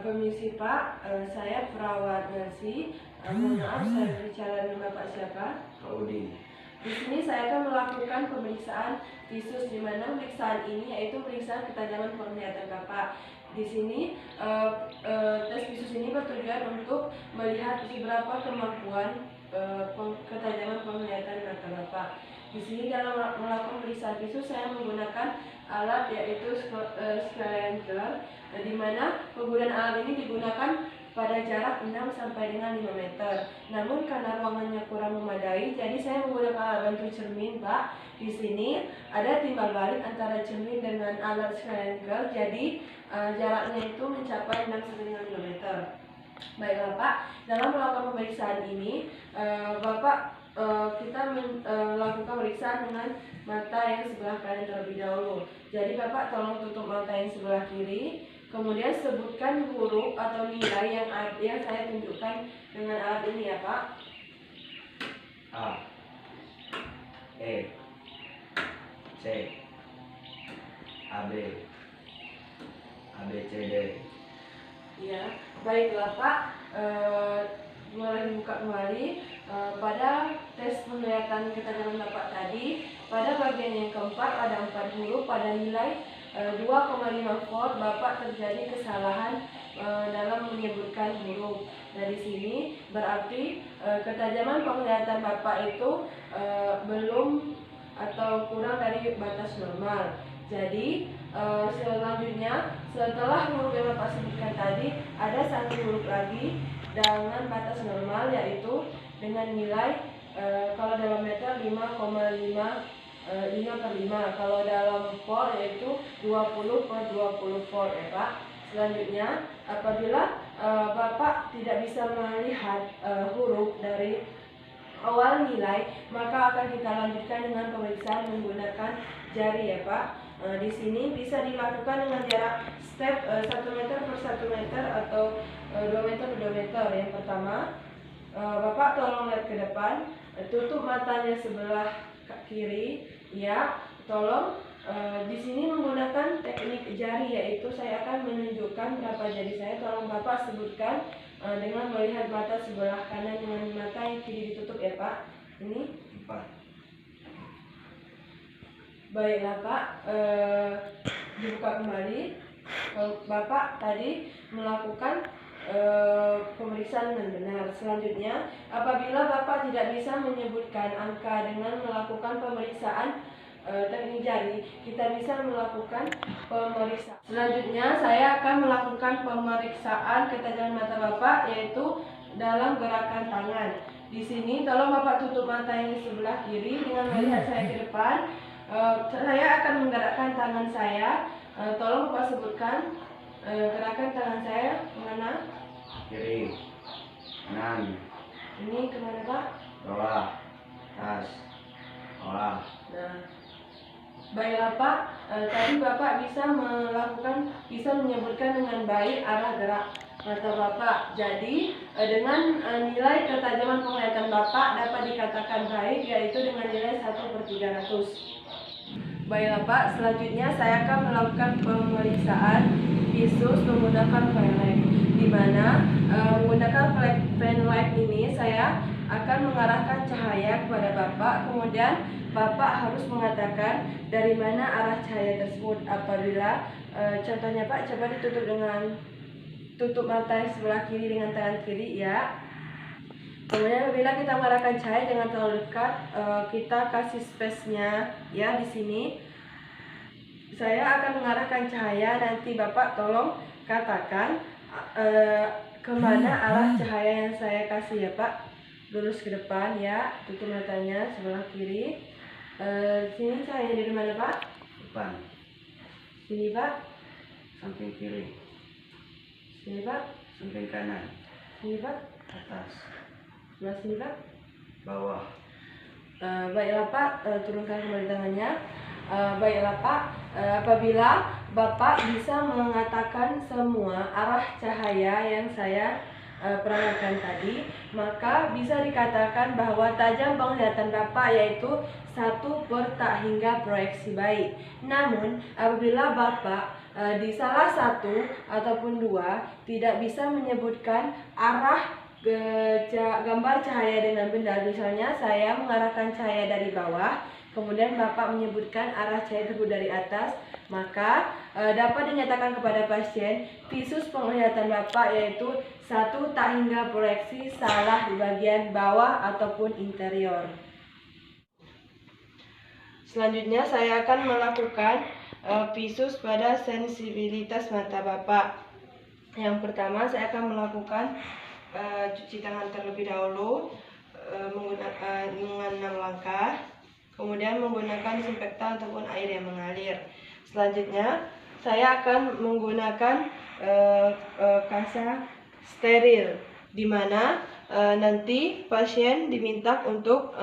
Permisi Pak, saya perawat Mercy. Mohon maaf, saya berbicara dengan Bapak siapa? Pak Udin. Di sini saya akan melakukan pemeriksaan visus, di mana pemeriksaan ini yaitu pemeriksaan ketajaman penglihatan Bapak. Di sini tes visus ini bertujuan untuk melihat seberapa kemampuan ketajaman penglihatan mata Bapak. Di sini dalam melakukan pemeriksaan visus saya menggunakan alat yaitu scalenker, di mana penggunaan alat ini digunakan pada jarak 6 sampai dengan 5 meter. Namun karena ruangannya kurang memadai, jadi saya menggunakan alat bantu cermin, Pak. Di sini ada timbal balik antara cermin dengan alat scalenker, jadi jaraknya itu mencapai 6 sampai dengan 5 meter. Baiklah Pak, dalam melakukan pemeriksaan ini kita melakukan pemeriksaan dengan mata yang sebelah kanan terlebih dahulu. Jadi Bapak tolong tutup mata yang sebelah kiri, kemudian sebutkan huruf atau nilai yang saya tunjukkan dengan alat ini ya Pak. A, E, C, A, B, C, D. Ya, baiklah Pak. Mulai dibuka kembali. Pada tes penglihatan ketajaman Bapak tadi, pada bagian yang keempat ada 4 huruf pada nilai 2,5 volt. Bapak terjadi kesalahan dalam menyebutkan huruf. Nah, di sini berarti ketajaman penglihatan Bapak itu belum atau kurang dari batas normal. Jadi selanjutnya setelah huruf yang Bapak sebutkan tadi, ada 1 huruf lagi dengan batas normal, yaitu dengan nilai kalau dalam meter 5,5 kalau dalam volt yaitu 20/20 volt ya Pak. Selanjutnya apabila Bapak tidak bisa melihat huruf dari awal nilai, maka akan kita lanjutkan dengan pemeriksaan menggunakan jari ya Pak. Di sini bisa dilakukan dengan jarak step 1 meter per 1 meter atau 2 meter per 2 meter. Yang pertama, Bapak tolong lihat ke depan, tutup matanya sebelah kiri, ya. Tolong di sini menggunakan teknik jari, yaitu saya akan menunjukkan berapa jari saya. Tolong Bapak sebutkan dengan melihat mata sebelah kanan dengan mata yang kiri ditutup ya Pak. Ini 4. Baiklah Pak, dibuka kembali. Bapak tadi melakukan pemeriksaan dengan benar. Selanjutnya, apabila Bapak tidak bisa menyebutkan angka dengan melakukan pemeriksaan teknik jari, kita bisa melakukan pemeriksaan. Selanjutnya, saya akan melakukan pemeriksaan ketajaman mata Bapak, yaitu dalam gerakan tangan. Di sini, tolong Bapak tutup mata yang sebelah kiri dengan melihat saya ke depan. Saya akan menggerakkan tangan saya. Tolong Bapak sebutkan gerakan tangan saya kemana? Kiri, kanan, Ini kemana Pak? bawah, atas, bawah. Nah, baiklah Pak. Tadi Bapak bisa menyebutkan dengan baik arah gerak mata Bapak. Jadi dengan nilai ketajaman penglihatan Bapak dapat dikatakan baik, yaitu dengan nilai 1/300. Baiklah Pak, selanjutnya saya akan melakukan pemeriksaan visus menggunakan fanlight, di mana menggunakan fanlight ini saya akan mengarahkan cahaya kepada Bapak, kemudian Bapak harus mengatakan dari mana arah cahaya tersebut. Apabila contohnya Pak, coba tutup mata yang sebelah kiri dengan tangan kiri ya. Kemudian apabila kita mengarahkan cahaya jangan terlalu dekat, kita kasih space-nya ya di sini. Saya akan mengarahkan cahaya, nanti Bapak tolong katakan kemana arah cahaya yang saya kasih ya Pak. Lurus ke depan ya, tutup matanya sebelah kiri. Sini cahaya dari mana Pak? Depan, Sini Pak. samping kiri, Sini Pak. samping kanan, Sini Pak. atas, Sebelah sini Pak. bawah. Baiklah Pak, turunkan kembali tangannya. Baiklah Pak, apabila Bapak bisa mengatakan semua arah cahaya yang saya peragakan tadi, maka bisa dikatakan bahwa tajam penglihatan Bapak yaitu 1 per tak hingga proyeksi baik. Namun apabila Bapak di salah satu ataupun dua tidak bisa menyebutkan arah gambar cahaya dengan benar. Misalnya saya mengarahkan cahaya dari bawah, kemudian Bapak menyebutkan arah cahaya tersebut dari atas, maka dapat dinyatakan kepada pasien visus penglihatan Bapak yaitu 1. Tak hingga proyeksi salah di bagian bawah ataupun interior. Selanjutnya saya akan melakukan visus pada sensibilitas mata Bapak. Yang pertama saya akan melakukan cuci tangan terlebih dahulu menggunakan dengan 6 langkah, kemudian menggunakan disinfektan ataupun air yang mengalir. Selanjutnya saya akan menggunakan kasa steril, di mana nanti pasien diminta untuk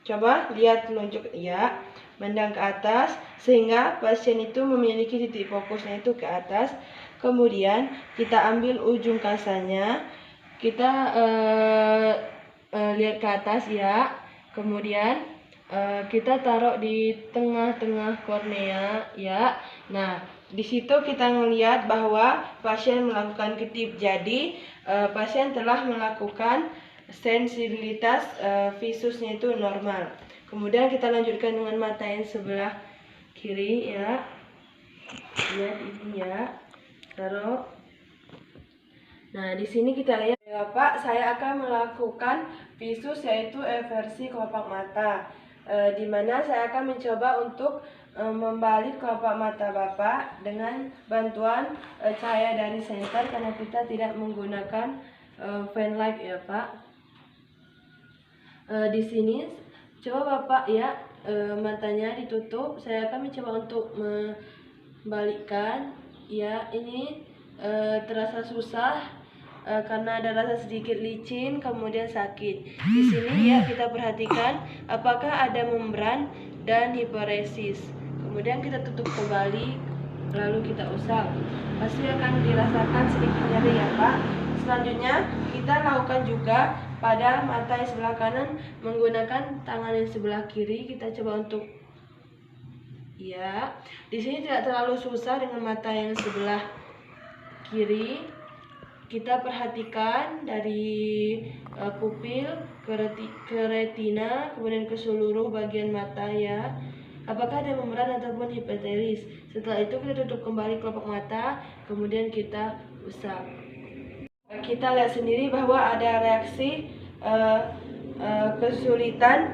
coba lihat telunjuk ya, mandang ke atas sehingga pasien itu memiliki titik fokusnya itu ke atas. Kemudian kita ambil ujung kasanya, kita lihat ke atas ya. Kemudian kita taruh di tengah-tengah kornea ya. Nah, di situ kita melihat bahwa pasien melakukan kedip. Jadi pasien telah melakukan sensibilitas visusnya itu normal. Kemudian kita lanjutkan dengan mata yang sebelah kiri ya. Lihat ini ya. Taruh. Nah, di sini kita lihat Bapak, saya akan melakukan visus yaitu eversi kelopak mata. Di mana saya akan mencoba untuk membalik kelopak mata Bapak dengan bantuan cahaya dari senter karena kita tidak menggunakan fan light ya Pak. Di sini coba Bapak ya, matanya ditutup. Saya akan mencoba untuk membalikkan ya. Ini terasa susah karena ada rasa sedikit licin kemudian sakit. Di sini ya kita perhatikan apakah ada membran dan hiperesis. Kemudian kita tutup kembali lalu kita usap. Pasti akan dirasakan sedikit nyeri ya Pak. Selanjutnya kita lakukan juga pada mata yang sebelah kanan menggunakan tangan yang sebelah kiri. Kita coba untuk ya. Di sini tidak terlalu susah dengan mata yang sebelah kiri. Kita perhatikan dari pupil ke retina, kemudian ke seluruh bagian mata ya. Apakah ada membran ataupun hipoteris. Setelah itu kita tutup kembali kelopak mata, kemudian kita usap. Kita lihat sendiri bahwa ada reaksi kesulitan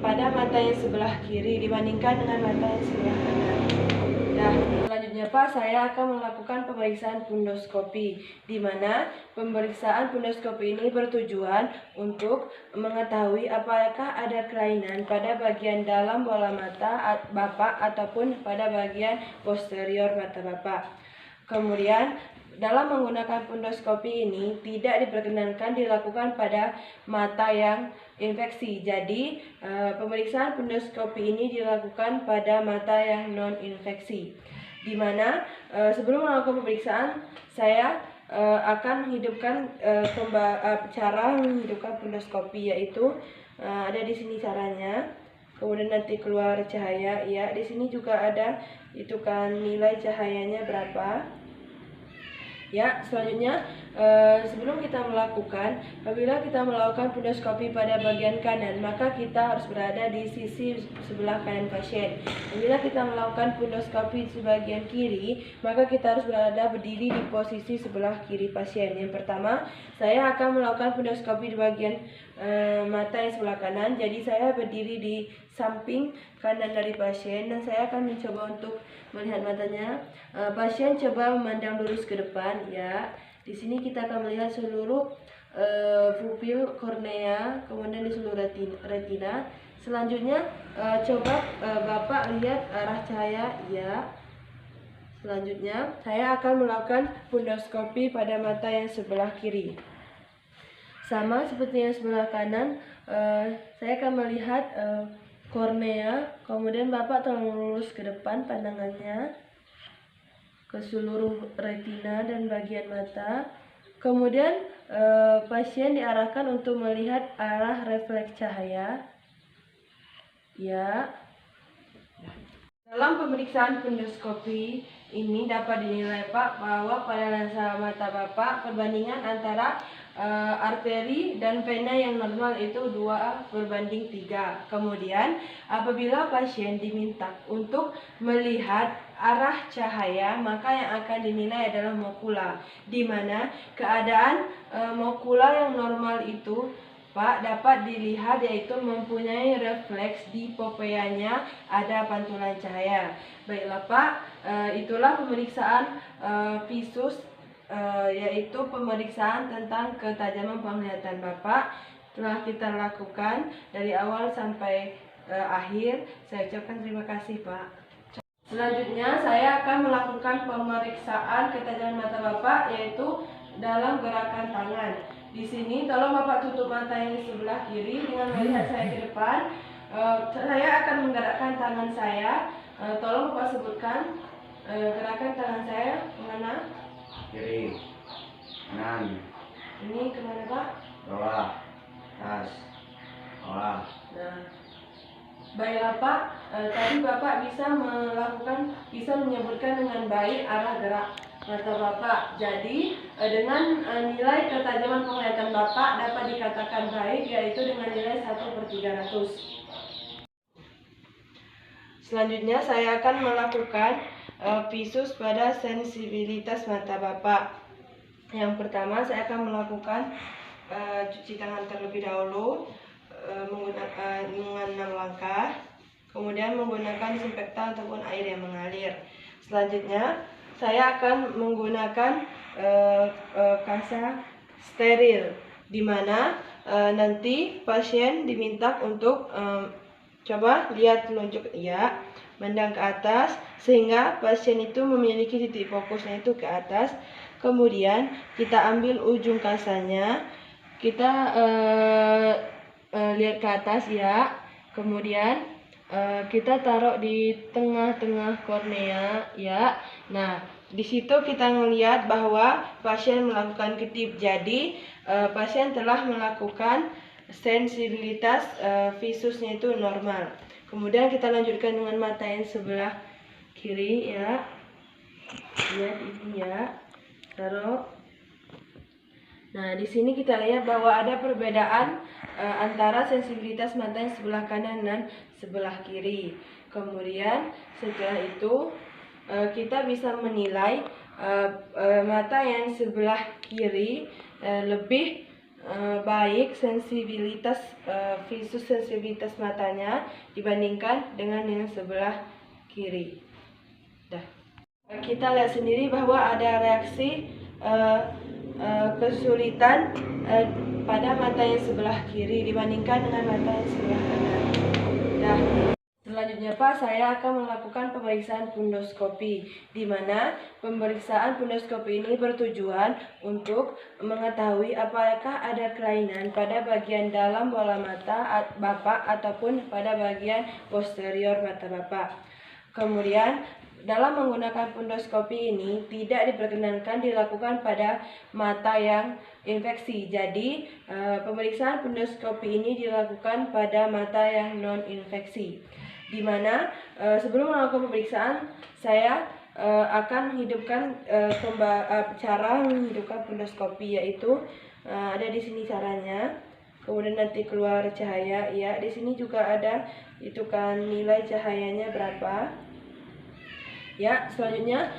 pada mata yang sebelah kiri dibandingkan dengan mata yang sebelah kanan. Nah, selanjutnya Pak, saya akan melakukan pemeriksaan pundoskopi, di mana pemeriksaan pundoskopi ini bertujuan untuk mengetahui apakah ada kelainan pada bagian dalam bola mata Bapak ataupun pada bagian posterior mata Bapak. Kemudian dalam menggunakan pundoskopi ini tidak diperkenankan dilakukan pada mata yang infeksi. Jadi pemeriksaan pundoskopi ini dilakukan pada mata yang non infeksi. Di mana sebelum melakukan pemeriksaan saya akan menghidupkan cara menghidupkan pundoskopi, yaitu ada di sini caranya. Kemudian nanti keluar cahaya ya. Di sini juga ada itu kan nilai cahayanya berapa. Ya, selanjutnya sebelum kita melakukan, apabila kita melakukan pundoskopi pada bagian kanan, maka kita harus berada di sisi sebelah kanan pasien. Apabila kita melakukan pundoskopi di bagian kiri, maka kita harus berdiri di posisi sebelah kiri pasien. Yang pertama, saya akan melakukan pundoskopi di bagian mata yang sebelah kanan. Jadi saya berdiri di samping kanan dari pasien dan saya akan mencoba untuk melihat matanya. Pasien coba memandang lurus ke depan ya. Di sini kita akan melihat seluruh pupil kornea, kemudian di seluruh retina. Selanjutnya coba Bapak lihat arah cahaya ya. Selanjutnya saya akan melakukan pundoskopi pada mata yang sebelah kiri. Sama seperti yang sebelah kanan, saya akan melihat kornea, kemudian Bapak tolong lurus ke depan pandangannya ke seluruh retina dan bagian mata. Kemudian pasien diarahkan untuk melihat arah refleks cahaya ya. Dalam pemeriksaan fundoskopi ini dapat dinilai Pak bahwa pada lensa mata Bapak perbandingan antara arteri dan vena yang normal itu 2:3. Kemudian apabila pasien diminta untuk melihat arah cahaya, maka yang akan dinilai adalah mokula, di mana keadaan mokula yang normal itu Pak dapat dilihat yaitu mempunyai refleks di popeanya ada pantulan cahaya. Baiklah Pak, itulah pemeriksaan visus yaitu pemeriksaan tentang ketajaman penglihatan Bapak telah kita lakukan dari awal sampai akhir. Saya ucapkan terima kasih Pak. Selanjutnya saya akan melakukan pemeriksaan ketajaman mata Bapak yaitu dalam gerakan tangan. Di sini tolong Bapak tutup mata yang di sebelah kiri dengan melihat saya ke depan. Saya akan menggerakkan tangan saya. Tolong Bapak sebutkan gerakan tangan saya kemana? Kiri, kanan, Ini kemana Pak? bawah, atas, bawah. Nah, baiklah Pak, tadi Bapak bisa menyebutkan dengan baik arah gerak mata Bapak. Jadi dengan nilai ketajaman penglihatan Bapak dapat dikatakan baik yaitu dengan nilai 1/300. Selanjutnya saya akan melakukan visus pada sensibilitas mata Bapak. Yang pertama saya akan melakukan cuci tangan terlebih dahulu menggunakan dengan 6 langkah, kemudian menggunakan disinfektan ataupun air yang mengalir. Selanjutnya saya akan menggunakan kasa steril, di mana nanti pasien diminta untuk coba lihat telunjuk ya, mandang ke atas sehingga pasien itu memiliki titik fokusnya itu ke atas. Kemudian kita ambil ujung kasanya, kita lihat ke atas ya. Kemudian kita taruh di tengah-tengah kornea ya. Nah, di situ kita melihat bahwa pasien melakukan kedip. Jadi pasien telah melakukan sensibilitas visusnya itu normal. Kemudian kita lanjutkan dengan mata yang sebelah kiri ya. Lihat ini ya. Taruh. Nah, di sini kita lihat bahwa ada perbedaan antara sensibilitas mata yang sebelah kanan dan sebelah kiri. Kemudian setelah itu kita bisa menilai mata yang sebelah kiri lebih baik sensibilitas visus sensibilitas matanya dibandingkan dengan yang sebelah kiri. Kita lihat sendiri bahwa ada reaksi kesulitan pada mata yang sebelah kiri dibandingkan dengan mata yang sebelah kanan. Nah, selanjutnya Pak, saya akan melakukan pemeriksaan fundoskopi, di mana pemeriksaan fundoskopi ini bertujuan untuk mengetahui apakah ada kelainan pada bagian dalam bola mata Bapak ataupun pada bagian posterior mata Bapak. Kemudian dalam menggunakan fundoskopi ini tidak diperkenankan dilakukan pada mata yang infeksi. Jadi pemeriksaan fundoskopi ini dilakukan pada mata yang non-infeksi. Di mana sebelum melakukan pemeriksaan saya akan menghidupkan cara menghidupkan fundoskopi, yaitu ada di sini caranya. Kemudian nanti keluar cahaya ya. Di sini juga ada itu kan nilai cahayanya berapa. Ya, selanjutnya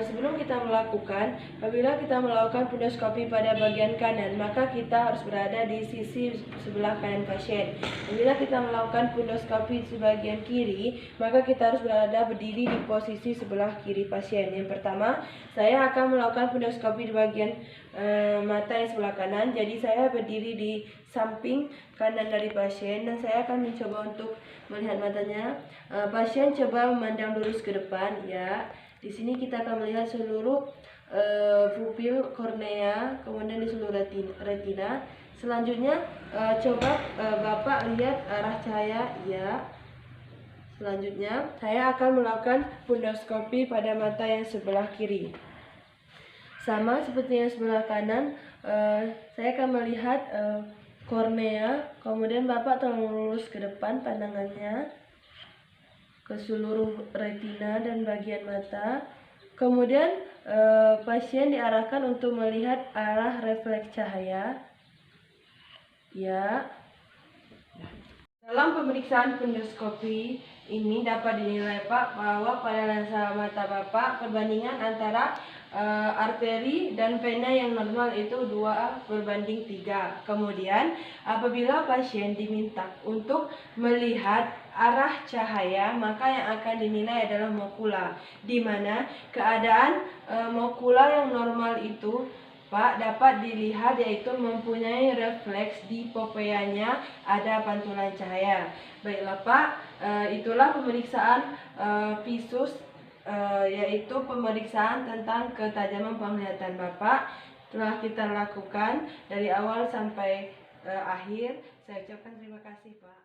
sebelum kita melakukan, apabila kita melakukan fundoskopi pada bagian kanan, maka kita harus berada di sisi sebelah kanan pasien. Apabila kita melakukan fundoskopi di bagian kiri, maka kita harus berdiri di posisi sebelah kiri pasien. Yang pertama, saya akan melakukan fundoskopi di bagian mata yang sebelah kanan. Jadi saya berdiri di samping kanan dari pasien dan saya akan mencoba untuk melihat matanya. Pasien coba memandang lurus ke depan ya. Di sini kita akan melihat seluruh pupil kornea, kemudian di seluruh retina. Selanjutnya coba Bapak lihat arah cahaya ya. Selanjutnya saya akan melakukan fundoskopi pada mata yang sebelah kiri. Sama seperti yang sebelah kanan, saya akan melihat kornea, kemudian Bapak tolong lurus ke depan pandangannya. ke seluruh retina dan bagian mata. Kemudian pasien diarahkan untuk melihat arah refleks cahaya. Ya. Dalam pemeriksaan fundoskopi ini dapat dinilai Pak bahwa pada lensa mata Bapak perbandingan antara arteri dan vena yang normal itu 2:3. Kemudian apabila pasien diminta untuk melihat arah cahaya, maka yang akan dinilai adalah makula, di mana keadaan makula yang normal itu Pak dapat dilihat yaitu mempunyai refleks di popeanya ada pantulan cahaya. Baiklah Pak, itulah pemeriksaan visus, yaitu pemeriksaan tentang ketajaman penglihatan Bapak telah kita lakukan dari awal sampai akhir. Saya ucapkan terima kasih Pak.